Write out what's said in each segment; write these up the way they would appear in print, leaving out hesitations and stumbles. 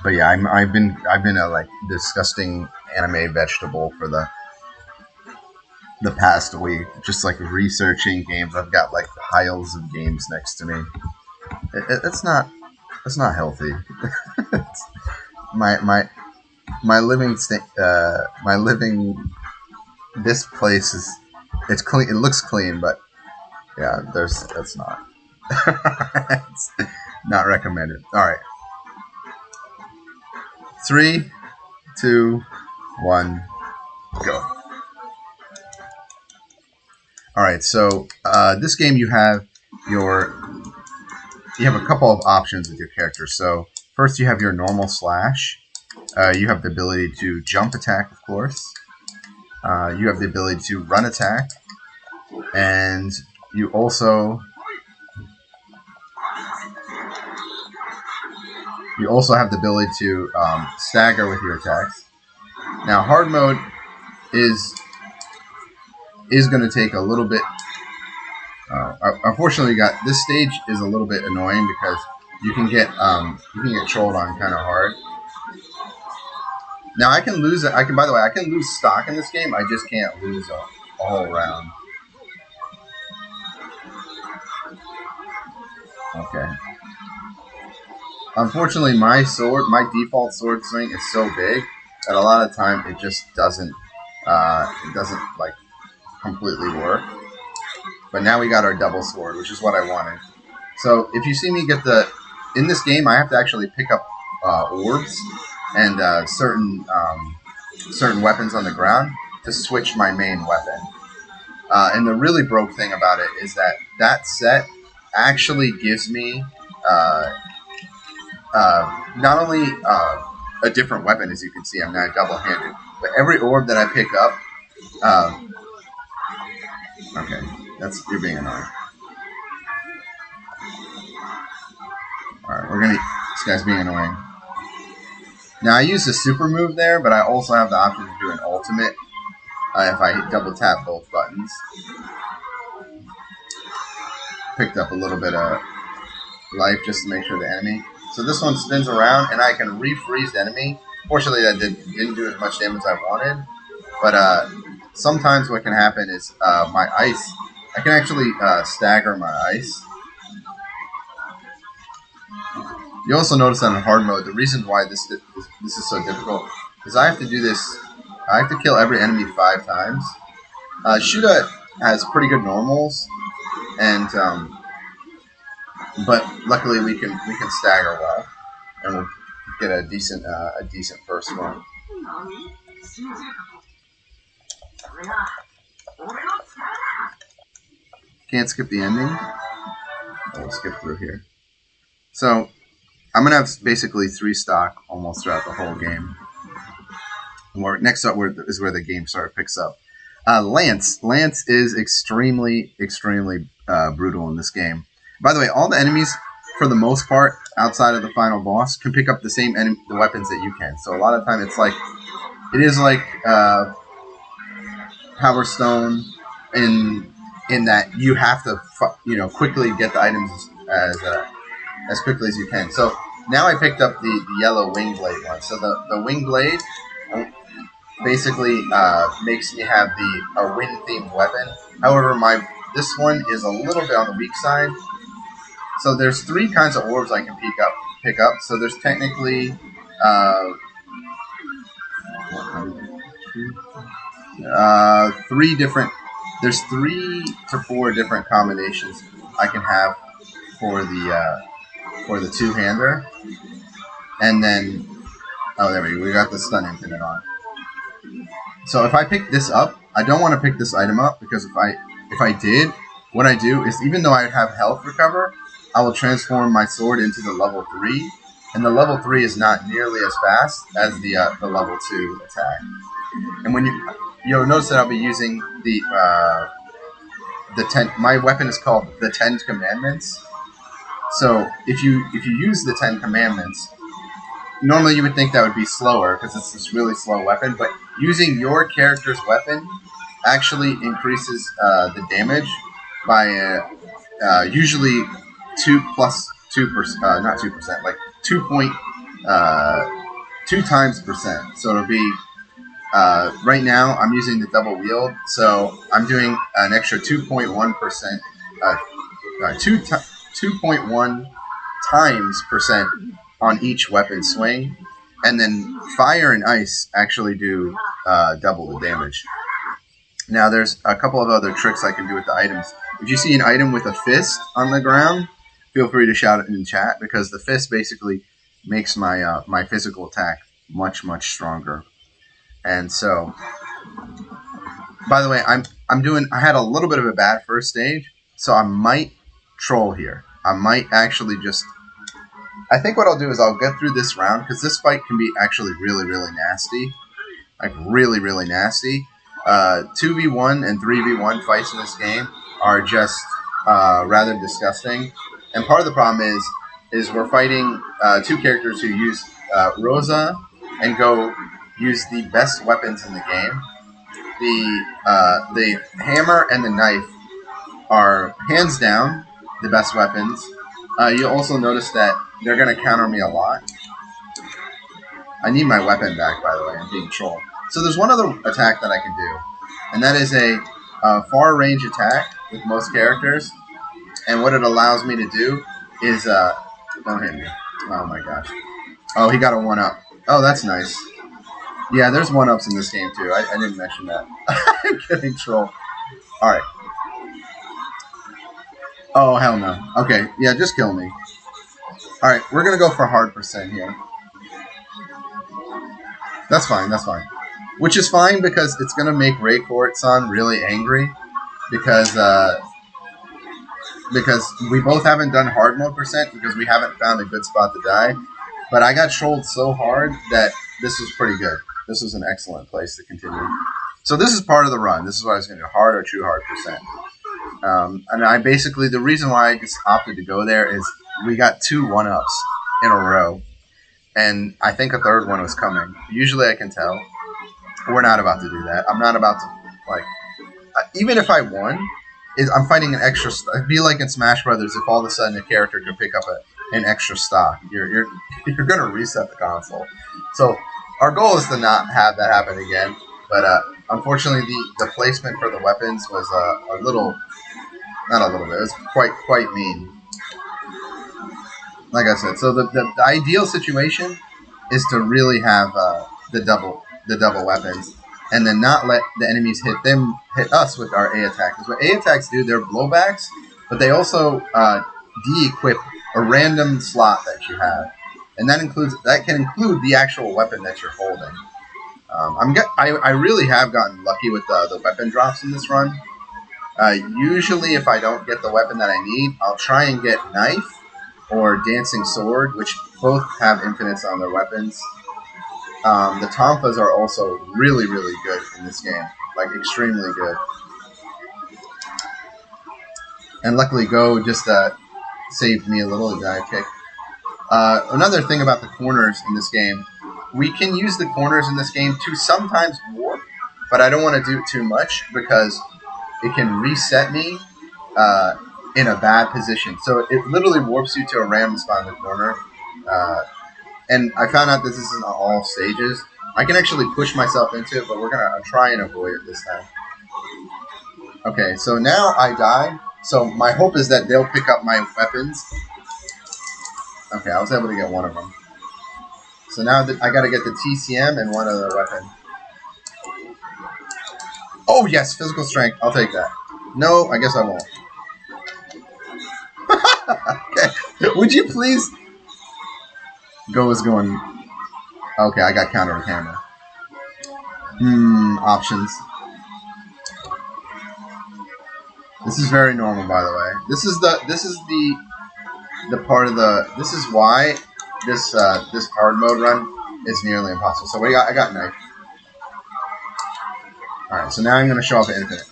But yeah, I've been a like disgusting anime vegetable for the past week, just like researching games. I've got like piles of games next to me. It's not healthy. my my my living my living this place is it's clean. It looks clean, but yeah, that's not it's not recommended. All right, 3, 2, 1, go. All right, so this game your you have a couple of options with your character. So first you have your normal slash. You have the ability to jump attack, of course. You have the ability to run attack, and you also have the ability to stagger with your attacks. Now hard mode is going to take a little bit. Unfortunately, this stage is a little bit annoying because you can get trolled on kind of hard. Now I can lose. By the way, I can lose stock in this game. I just can't lose a whole round. Okay. Unfortunately, my default sword swing is so big that a lot of time it just doesn't like completely work. But now we got our double sword, which is what I wanted. So if you see me get in this game, I have to actually pick up orbs and certain weapons on the ground to switch my main weapon. And the really broke thing about it is that set actually gives me not only a different weapon, as you can see, I'm now double-handed, but every orb that I pick up, okay, you're being annoying. Alright, this guy's being annoying. Now I use the super move there, but I also have the option to do an ultimate if I double tap both buttons. Picked up a little bit of life just to make sure the enemy. So this one spins around, and I can refreeze the enemy. Fortunately, that didn't do as much damage as I wanted. But sometimes what can happen is my ice. I can actually stagger my ice. You also notice that in hard mode, the reason why this is so difficult is I have to do this. I have to kill every enemy 5 times. Shuda has pretty good normals, and but luckily we can stagger well, and we'll get a decent first one. Can't skip the ending. We'll skip through here. So I'm gonna have basically 3 stock almost throughout the whole game. Next up is where the game picks up. Lance is extremely brutal in this game. By the way, all the enemies, for the most part, outside of the final boss, can pick up the weapons that you can. So a lot of time it is like Power Stone in that you have to quickly get the items as quickly as you can. So now I picked up the yellow wing blade one. So the wing blade basically makes me have a wind themed weapon. However, this one is a little bit on the weak side. So there's 3 kinds of orbs I can pick up. So there's technically 3 different. There's 3 to 4 different combinations I can have for the 2-hander, and then there we go. We got the stun infinite on. So if I pick this up, I don't want to pick this item up because if I did, what I do is even though I have health recover, I will transform my sword into the level 3, and the level 3 is not nearly as fast as the level 2 attack. And when you'll notice that I'll be using the 10. My weapon is called the 10 Commandments. So if you use the 10 Commandments, normally you would think that would be slower because it's this really slow weapon, but using your character's weapon actually increases the damage by usually 2 plus 2%, not 2%, like 2.2 2 times %. So it'll be right now I'm using the double wield, so I'm doing an extra 2.1%, 2.1 times % on each weapon swing, and then fire and ice actually do double the damage. Now there's a couple of other tricks I can do with the items. If you see an item with a fist on the ground, feel free to shout it in chat, because the fist basically makes my my physical attack much stronger. And so, by the way, I had a little bit of a bad first stage, so I might troll here. I might actually just, I think what I'll do is I'll get through this round, because this fight can be actually really nasty. Like really nasty. 2v1 and 3v1 fights in this game are just rather disgusting. And part of the problem is we're fighting two characters who use Rosa and go use the best weapons in the game. The hammer and the knife are hands down the best weapons. You'll also notice that they're going to counter me a lot. I need my weapon back, by the way. I'm being trolled. So there's one other attack that I can do, and that is a far range attack with most characters. And what it allows me to do is don't hit me. Oh my gosh. Oh, he got a 1-up. Oh, that's nice. Yeah, there's 1-ups in this game too. I didn't mention that. I'm kidding, troll. All right. Oh, hell no. Okay, yeah, just kill me. All right, we're gonna go for hard % here. That's fine. Which is fine, because it's gonna make Ray Court-san really angry, because we both haven't done hard mode % because we haven't found a good spot to die. But I got trolled so hard that this was pretty good. This was an excellent place to continue. So this is part of the run. This is what I was going to do, hard or true hard %. And I basically, the reason why I just opted to go there is we got 2 1-ups in a row. And I think a third one was coming. Usually I can tell. We're not about to do that. I'm not about to, like, even if I won, I'm fighting an extra. It'd be like in Smash Brothers if all of a sudden a character could pick up an extra stock. You're gonna reset the console. So our goal is to not have that happen again. But unfortunately, the placement for the weapons was a little, not a little bit. It was quite mean. Like I said, so the ideal situation is to really have the double weapons, and then not let the enemies hit us with our A attack. Because what A attacks do, they're blowbacks, but they also de-equip a random slot that you have, and that can include the actual weapon that you're holding. I really have gotten lucky with the weapon drops in this run. Usually, if I don't get the weapon that I need, I'll try and get knife or dancing sword, which both have infinites on their weapons. The Tonfas are also really good in this game, like extremely good. And luckily, Go just saved me a little dive kick. Another thing about the corners in this game, we can use the corners in this game to sometimes warp, but I don't want to do it too much because it can reset me in a bad position. So it literally warps you to a random spot in the corner. And I found out this isn't all stages. I can actually push myself into it, but we're going to try and avoid it this time. Okay, so now I died. So my hope is that they'll pick up my weapons. Okay, I was able to get one of them. So now I got to get the TCM and one other weapon. Oh, yes, physical strength. I'll take that. No, I guess I won't. Okay, would you please... Go is going... Okay, I got counter on camera. Options. This is very normal, by the way. This is the part of the... This is why this hard mode run is nearly impossible. So I got knife. Alright, so now I'm going to show off the infinite.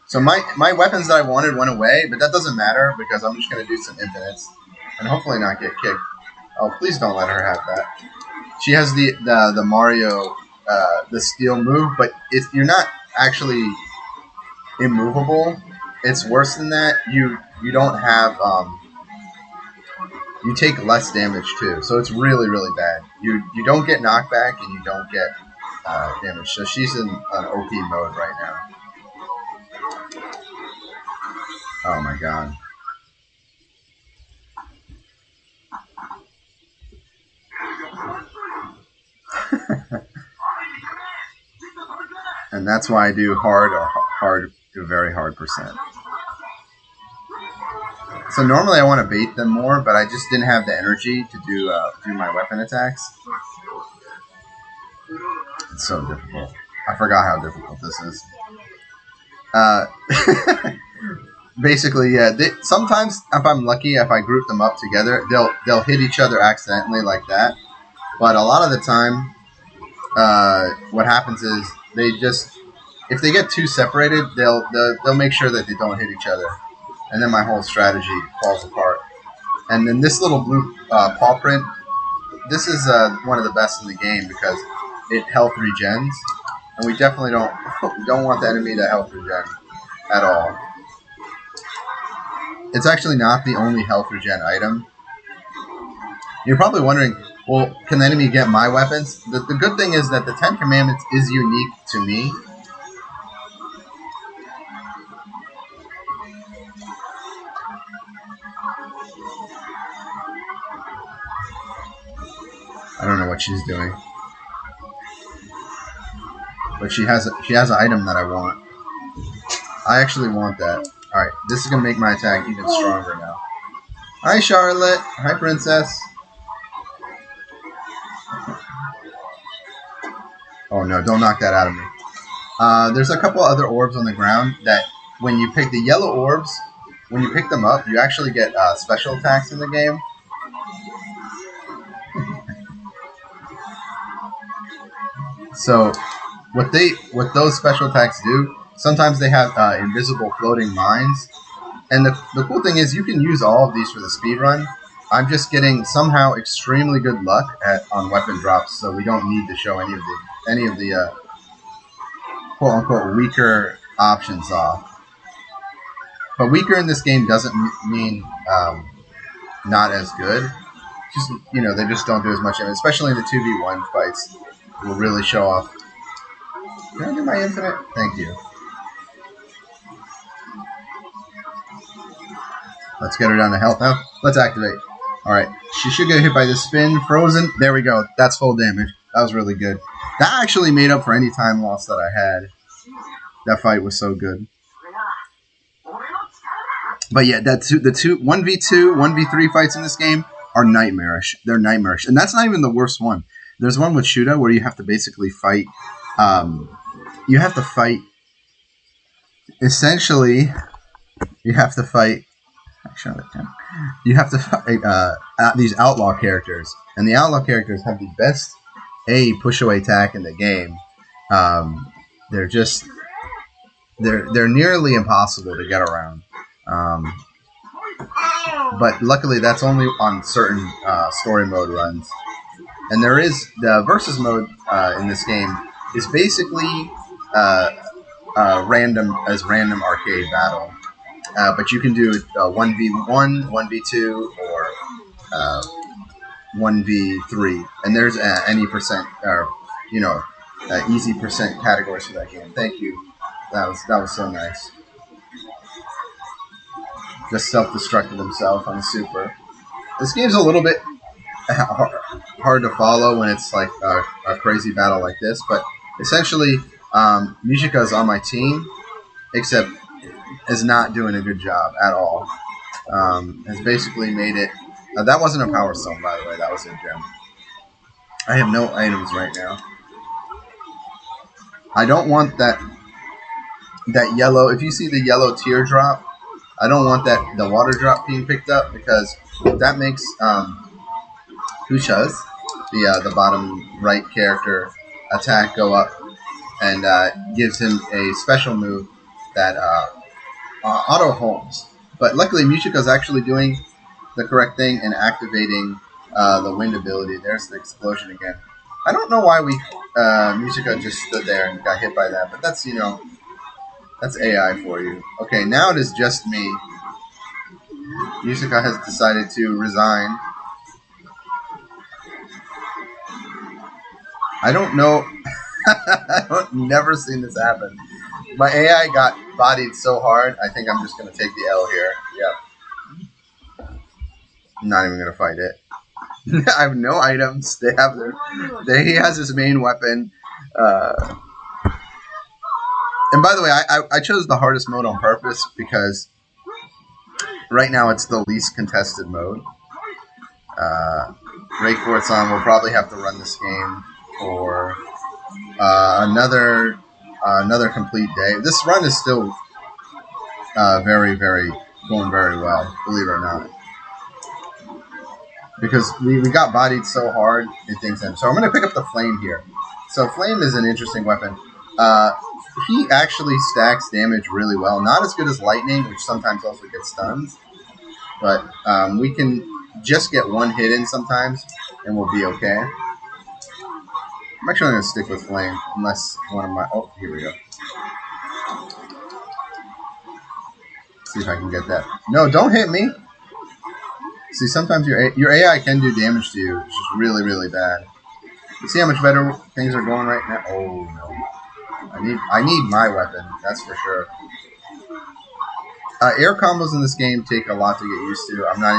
So my weapons that I wanted went away, but that doesn't matter because I'm just going to do some infinites and hopefully not get kicked. Oh, please don't let her have that. She has the Mario the steal move, but you're not actually immovable. It's worse than that. You don't have you take less damage too. So it's really, really bad. You don't get knockback and you don't get damage. So she's in an OP mode right now. Oh my god. And that's why I do hard or hard to very hard percent. So normally I want to bait them more, but I just didn't have the energy to do my weapon attacks. It's so difficult. I forgot how difficult this is. Basically, yeah. Sometimes, if I'm lucky, if I group them up together, they'll hit each other accidentally like that. But a lot of the time, what happens is they just, if they get too separated, they'll make sure that they don't hit each other, and then my whole strategy falls apart. And then this little blue paw print, this is one of the best in the game because it health regens, and we definitely don't want the enemy to health regen at all. It's actually not the only health regen item. You're probably wondering, well, can the enemy get my weapons? The good thing is that the 10 Commandments is unique to me. I don't know what she's doing, but she has an item that I want. I actually want that. All right, this is gonna make my attack even stronger now. Hi, Charlotte. Hi, Princess. Oh no! Don't knock that out of me. There's a couple other orbs on the ground that, when you pick the yellow orbs, when you pick them up, you actually get special attacks in the game. So what those special attacks do, sometimes they have invisible floating mines. And the cool thing is you can use all of these for the speedrun. I'm just getting somehow extremely good luck on weapon drops, so we don't need to show any of the quote unquote weaker options off. But weaker in this game doesn't mean not as good. Just, they just don't do as much damage, especially in the 2v1 fights. Will really show off. Can I do my infinite? Thank you. Let's get her down to health now. Let's activate. Alright, she should get hit by the spin. Frozen. There we go. That's full damage. That was really good. That actually made up for any time loss that I had. That fight was so good. But yeah, the 1v2, 1v3 fights in this game are nightmarish. They're nightmarish. And that's not even the worst one. There's one with Shuda where you have to basically fight. You have to fight. Essentially, you have to fight. You have to fight these outlaw characters, and the outlaw characters have the best push away attack in the game. They're nearly impossible to get around. But luckily, that's only on certain story mode runs. And there is the versus mode in this game is basically random arcade battle, but you can do 1v1, 1v2, or 1v3, and there's any percent or easy percent categories for that game. Thank you, that was so nice. Just self-destructed himself on the super. This game's a little bit hard to follow when it's like a crazy battle like this, but essentially Mishika is on my team, except is not doing a good job at all. Has basically made it. That wasn't a power stone, by the way. That was a gem. I have no items right now. I don't want that yellow. If you see the yellow teardrop, I don't want the water drop being picked up, because that makes Hucha's, the bottom right character, attack go up, and gives him a special move that auto homes. But luckily, Mishika's actually doing the correct thing and activating the wind ability. There's the explosion again. I don't know why Mishika just stood there and got hit by that, but that's that's AI for you. Okay, now it is just me. Mishika has decided to resign. I don't know. I've never seen this happen. My AI got bodied so hard, I think I'm just going to take the L here. Yep. I'm not even going to fight it. I have no items. They have their... He has his main weapon. And by the way, I chose the hardest mode on purpose because right now it's the least contested mode. Ray Fortson will probably have to run this game for another complete day. This run is still going very well, believe it or not. Because we got bodied so hard in things. So I'm going to pick up the Flame here. So Flame is an interesting weapon. He actually stacks damage really well. Not as good as Lightning, which sometimes also gets stuns. But we can just get one hit in sometimes, and we'll be okay. I'm actually going to stick with Flame, unless one of my... Oh, here we go. See if I can get that. No, don't hit me! See, sometimes your AI can do damage to you, which is really, really bad. You see how much better things are going right now? Oh, no. I need my weapon, that's for sure. Air combos in this game take a lot to get used to. I'm not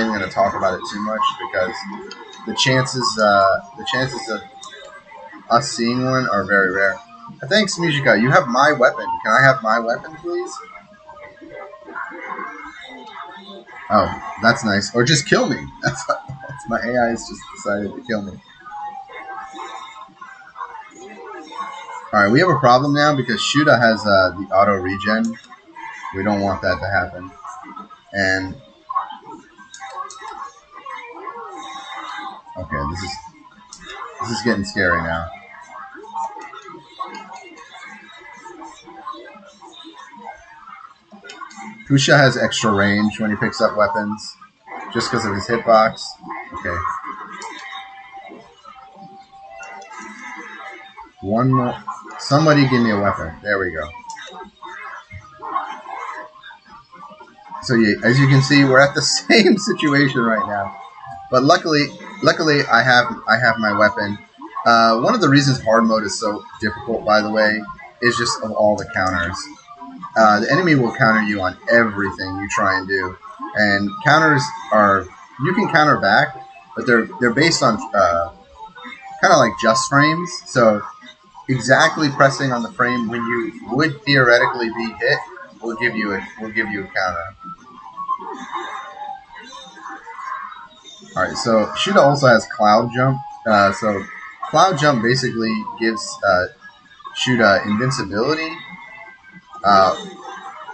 even gonna talk about it too much because the chances of us seeing one are very rare. Thanks, Mujika. You have my weapon. Can I have my weapon, please? Oh, that's nice. Or just kill me. That's my AI has just decided to kill me. Alright, we have a problem now because Shuda has the auto regen. We don't want that to happen. And okay, this is getting scary now. Kusha has extra range when he picks up weapons, just because of his hitbox. Okay. One more. Somebody give me a weapon. There we go. So yeah, as you can see, we're at the same situation right now. But luckily, I have my weapon. One of the reasons hard mode is so difficult, by the way, is just of all the counters. The enemy will counter you on everything you try and do, and counters are you can counter back, but they're based on kind of like just frames. So exactly pressing on the frame when you would theoretically be hit will give you a counter. All right, so Shuda also has Cloud Jump. So Cloud Jump basically gives Shuda invincibility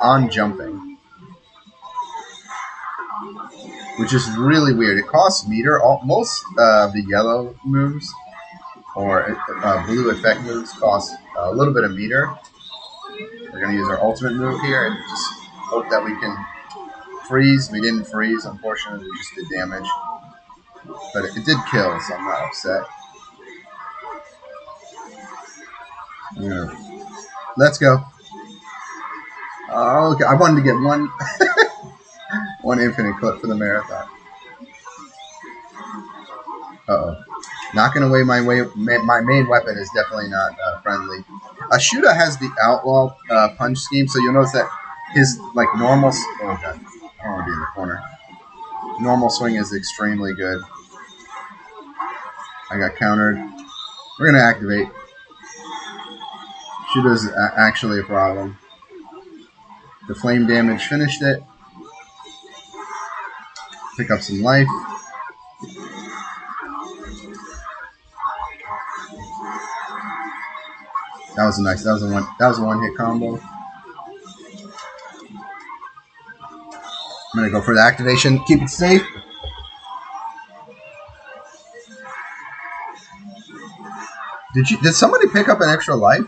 on jumping, which is really weird. It costs meter. Most of the yellow moves or blue effect moves cost a little bit of meter. We're going to use our ultimate move here and just hope that we can freeze. We didn't freeze, unfortunately. We just did damage. But it did kill, so I'm not upset. Let's go. Okay, I wanted to get one one infinite clip for the marathon. Uh-oh. Knocking away my main weapon is definitely not friendly. Shuda has the outlaw punch scheme, so you'll notice that his like normal... Oh god, I don't want to be in the corner. Normal swing is extremely good. I got countered. We're going to activate. Shuda's actually a problem. The flame damage finished it. Pick up some life. That was nice. That was a one-hit combo. I'm gonna go for the activation. Keep it safe. Did somebody pick up an extra life?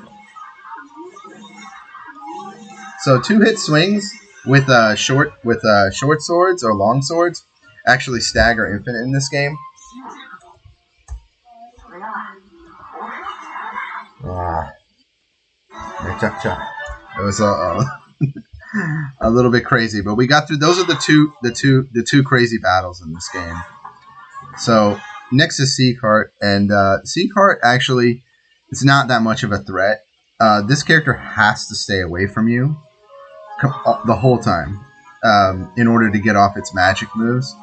So 2-hit swings with short swords or long swords actually stagger infinite in this game. It was a little bit crazy, but we got through. Those are the two crazy battles in this game. So next is Seacart, and Seacart actually it's not that much of a threat. This character has to stay away from you the whole time in order to get off its magic moves.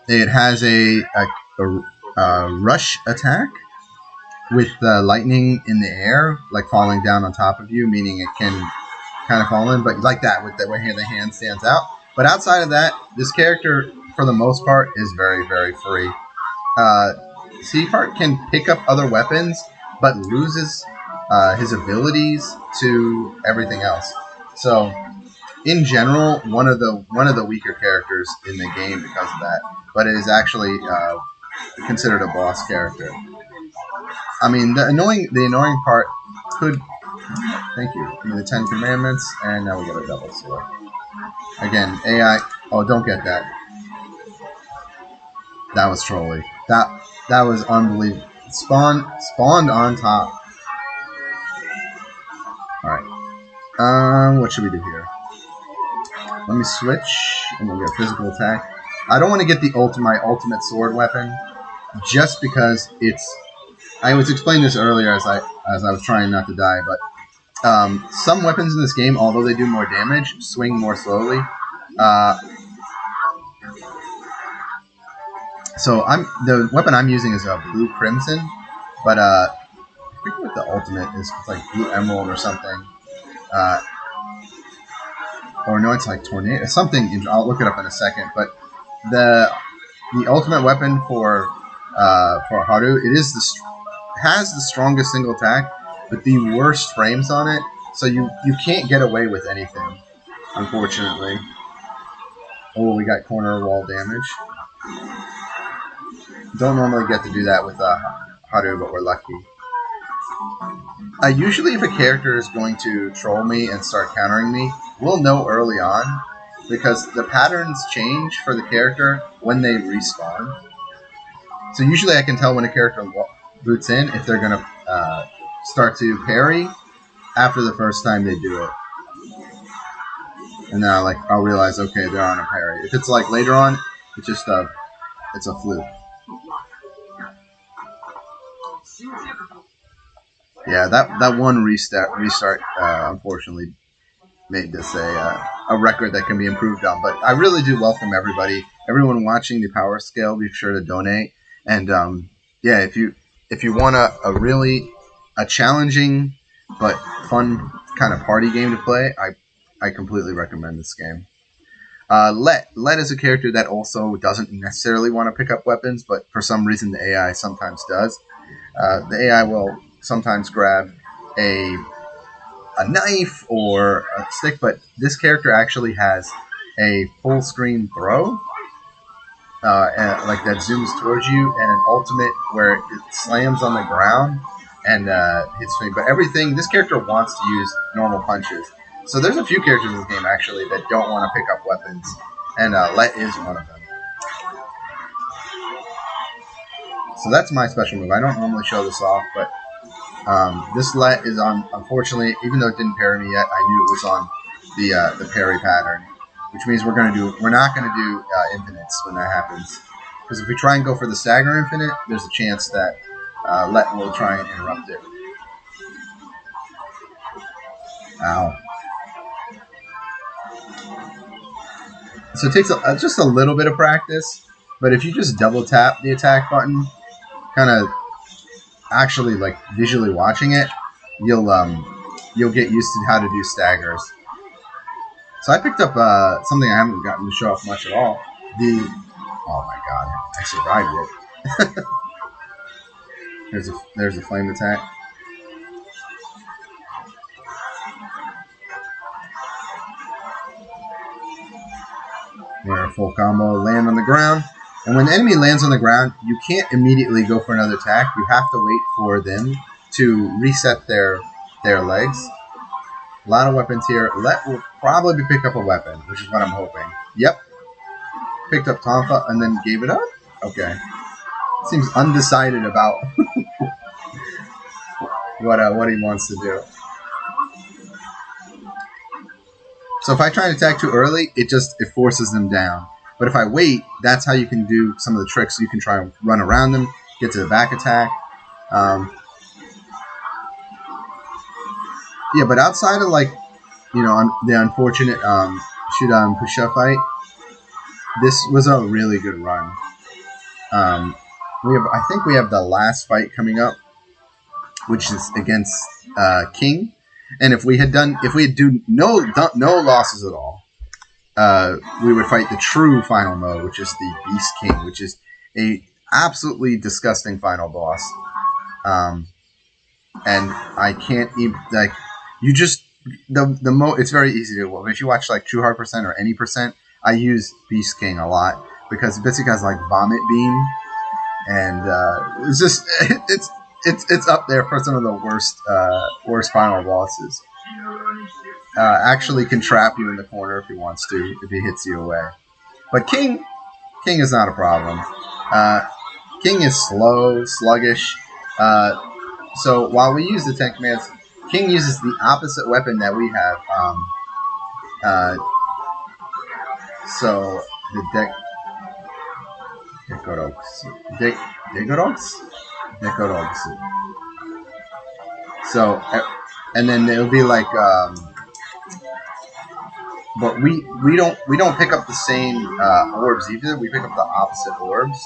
It has a rush attack with lightning in the air, like falling down on top of you, meaning it can kind of fall in, but like that with the way the hand stands out. But outside of that, this character, for the most part, is very, very free. Seacart can pick up other weapons, but loses his abilities to everything else. So, in general, one of the weaker characters in the game because of that. But it is actually considered a boss character. I mean, the annoying part could. Thank you. I mean, the 10 Commandments, and now we get a double sword. Again, AI. Oh, don't get that. That was trolly. That was unbelievable. Spawned on top. Alright. What should we do here? Let me switch, and we'll get physical attack. I don't want to get my ultimate sword weapon, just because it's. I was explaining this earlier as I was trying not to die, but some weapons in this game, although they do more damage, swing more slowly. So the weapon I'm using is a blue crimson, but I forget what the ultimate is. It's like blue emerald or something. Or no, it's like tornado. Something. I'll look it up in a second. But the ultimate weapon for Haru, has the strongest single attack, but the worst frames on it. So you can't get away with anything, unfortunately. Oh, we got corner wall damage. Don't normally get to do that with Haru, but we're lucky. Usually if a character is going to troll me and start countering me, we'll know early on, because the patterns change for the character when they respawn. So usually I can tell when a character boots in if they're going to start to parry after the first time they do it. And then I'll realize, okay, they're on a parry. If it's like later on, it's just it's a fluke. Yeah, that one restart unfortunately made this a record that can be improved on. But I really do welcome everyone watching the Power Scale. Be sure to donate. And yeah, if you want a challenging but fun kind of party game to play, I completely recommend this game. Let is a character that also doesn't necessarily want to pick up weapons, but for some reason the AI sometimes does. The AI will sometimes grab a knife or a stick, but this character actually has a full screen throw, like that zooms towards you, and an ultimate where it slams on the ground and hits me. But this character wants to use normal punches. So there's a few characters in this game actually that don't want to pick up weapons, and Let is one of them. So that's my special move. I don't normally show this off, but this Let is on, unfortunately, even though it didn't parry me yet, I knew it was on the parry pattern, which means we're not gonna do infinites when that happens. Because if we try and go for the stagger infinite, there's a chance that Let will try and interrupt it. Ow. So it takes just a little bit of practice, but if you just double tap the attack button, kind of actually like visually watching it, you'll get used to how to do staggers. So I picked up something I haven't gotten to show off much at all. Oh my god, I survived it. There's a flame attack. We're a full combo, land on the ground. And when the enemy lands on the ground, you can't immediately go for another attack. You have to wait for them to reset their legs. A lot of weapons here. Let will probably pick up a weapon, which is what I'm hoping. Yep. Picked up Tonfa and then gave it up? Okay. Seems undecided about what he wants to do. So if I try to attack too early, it forces them down. But if I wait, that's how you can do some of the tricks. You can try and run around them, get to the back attack. Yeah, but outside of like, the unfortunate shoot-on push-up fight, this was a really good run. I think we have the last fight coming up, which is against King. And if we had do no losses at all, we would fight the true final mode, which is the Beast King, which is a absolutely disgusting final boss. And I can't even it's very easy to. If you watch like True Heart Percent or any percent, I use Beast King a lot because it basically has like Vomit Beam, and it's just it's up there for some of the worst final bosses. Actually can trap you in the corner if he wants to, if he hits you away. But King is not a problem. King is slow, sluggish. So while we use the 10 commands, King uses the opposite weapon that we have. So the Dekorogs. So, and then it'll be like, but we don't pick up the same orbs either. We pick up the opposite orbs.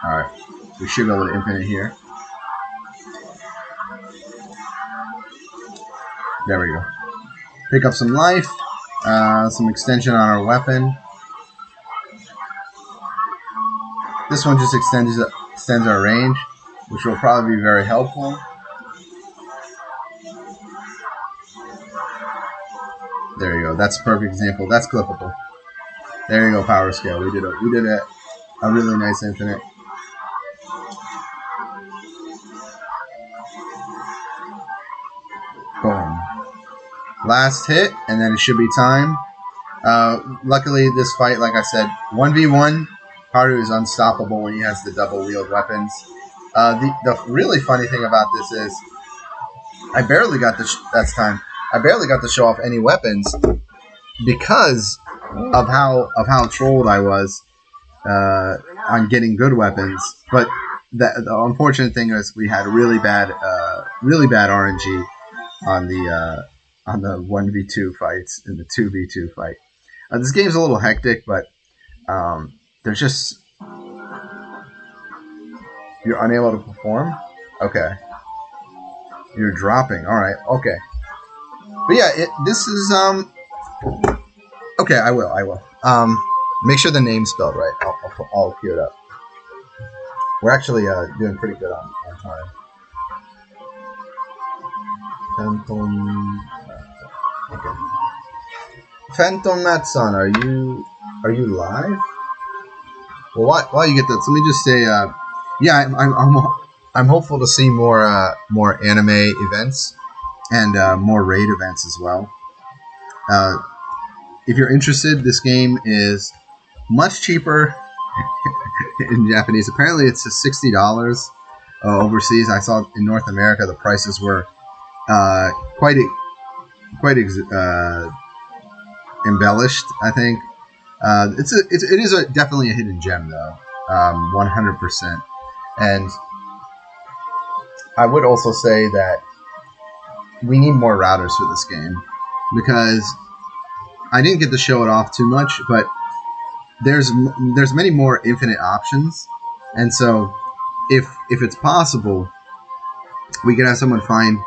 Alright, we should be able to infinite here. There we go. Pick up some life, some extension on our weapon. This one just extends our range, which will probably be very helpful. There you go. That's a perfect example. That's clippable. There you go. Power scale. We did a really nice infinite. Boom. Last hit, and then it should be time. Luckily, this fight, like I said, 1v1. Haru is unstoppable when he has the double wield weapons. The really funny thing about this is I barely got to show off any weapons because of how trolled I was on getting good weapons. But the unfortunate thing is we had really bad RNG on the 1v2 fights and the 2v2 fight. This game's a little hectic, but there's just you're unable to perform. Okay, you're dropping. All right. Okay, but yeah, this is okay. I will. Make sure the name's spelled right. I'll cue it up. We're actually doing pretty good on time. Phantom. Okay. Phantom Matson, are you live? Well, while you get that, let me just say, yeah, I'm hopeful to see more anime events and more raid events as well. If you're interested, this game is much cheaper in Japanese. Apparently, it's $60 overseas. I saw in North America the prices were quite embellished. I think it is definitely a hidden gem though, 100%. And I would also say that we need more routers for this game because I didn't get to show it off too much, but there's many more infinite options, and so if it's possible, we could have someone find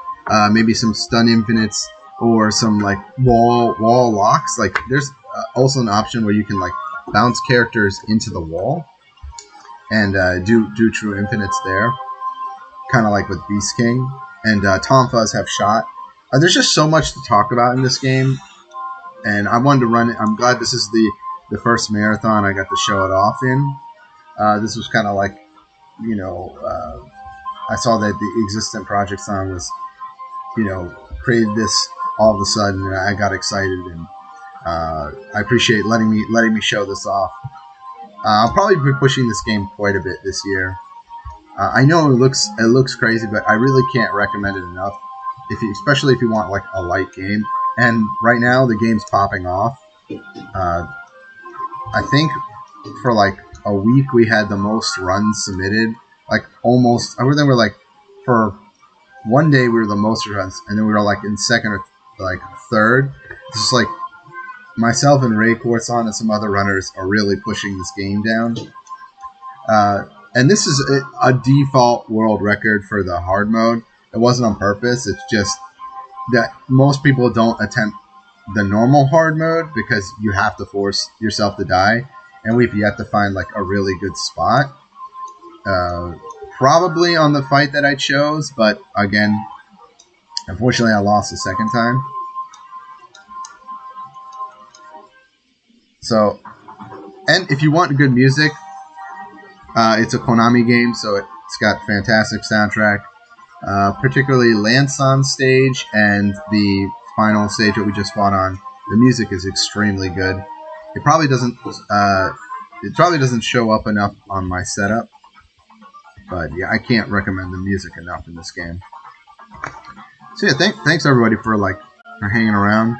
maybe some stun infinites or some like wall locks. Like there's also an option where you can like bounce characters into the wall and do true infinites there, kind of like with Beast King and Tom Fuzz have shot. There's just so much to talk about in this game, and I wanted to run it. I'm glad this is the first marathon I got to show it off in. This was kind of like, I saw that the existent project on was, created this all of a sudden, and I got excited, and I appreciate letting me show this off. I'll probably be pushing this game quite a bit this year. I know it looks crazy, but I really can't recommend it enough. Especially if you want like a light game. And right now the game's popping off. I think for like a week we had the most runs submitted. Like almost, I think we're like for one day we were the most runs, and then we were like in second or like third. It's just like myself and Ray Corson and some other runners are really pushing this game down. And this is a default world record for the hard mode. It wasn't on purpose. It's just that most people don't attempt the normal hard mode because you have to force yourself to die. And we've yet to find like a really good spot. Probably on the fight that I chose, but again, unfortunately I lost the second time. So, and if you want good music, it's a Konami game, so it's got fantastic soundtrack. Particularly Lanson stage and the final stage that we just fought on. The music is extremely good. It probably doesn't show up enough on my setup, but yeah, I can't recommend the music enough in this game. So yeah, thanks everybody for hanging around.